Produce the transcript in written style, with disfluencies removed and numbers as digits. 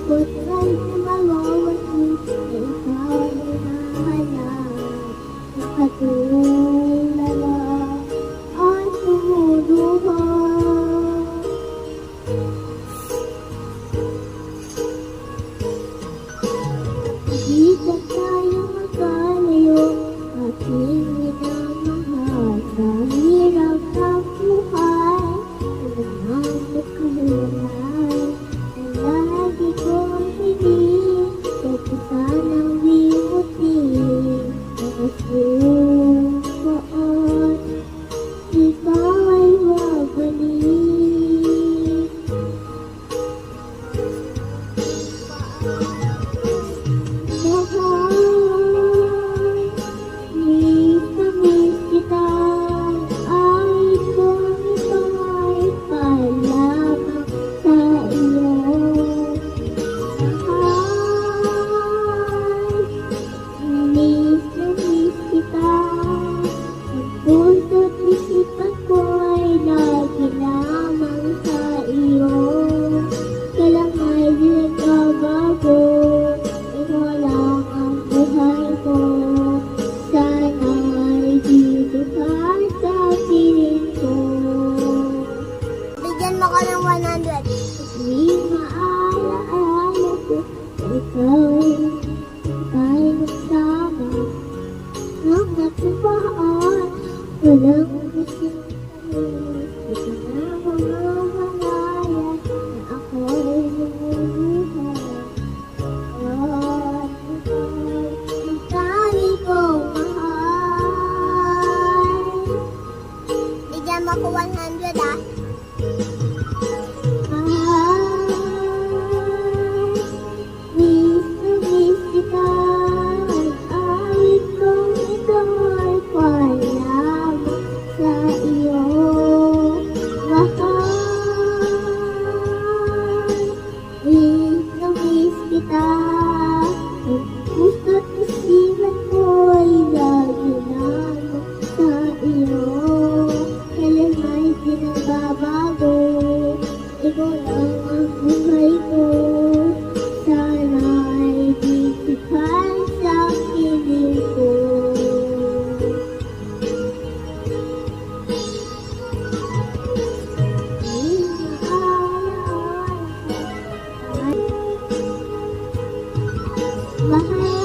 Malungkot ay mawawala, ikaw ay nahanap. Nakatulala at tumuduhan. Di ka tayo magkalayo, aking minamahal. Sa hirap ng buhay, alam mo kahalay. Ang lagi kong hiling, kasi sanang limutin. Nakasukoon, ikaw ay wabalik. Mahal, miss na miss kita. Awit kong ito ay palamang sa iyo. Mahal, miss na miss kita. Ang puso't isipan ko ay lagi lamang sa iyo. Kailang ay di nagbabago, ikaw lang ang buhay ko. Sana ay dito ka sa piling ko. Bigyan mo ko ng 100. Tuwing maalaala ko, ikaw ay nagsama. Ang natupaan, walang kasing ito na mamamalaya na ako'y lumubuhay. At ikaw ang tangi kong mahal. Bigyan mo ko 100 ah. Mahal, miss na miss kita. Ang awit kong ito ay palamang sa iyo. Mahal, miss na miss kita. Ang puso't isipan ko ay lagi lamang sa iyo. Kailan ay di nagbabago, ikaw lang ang buhay ko. Sana ay dito ka sa piling ko. Mahal,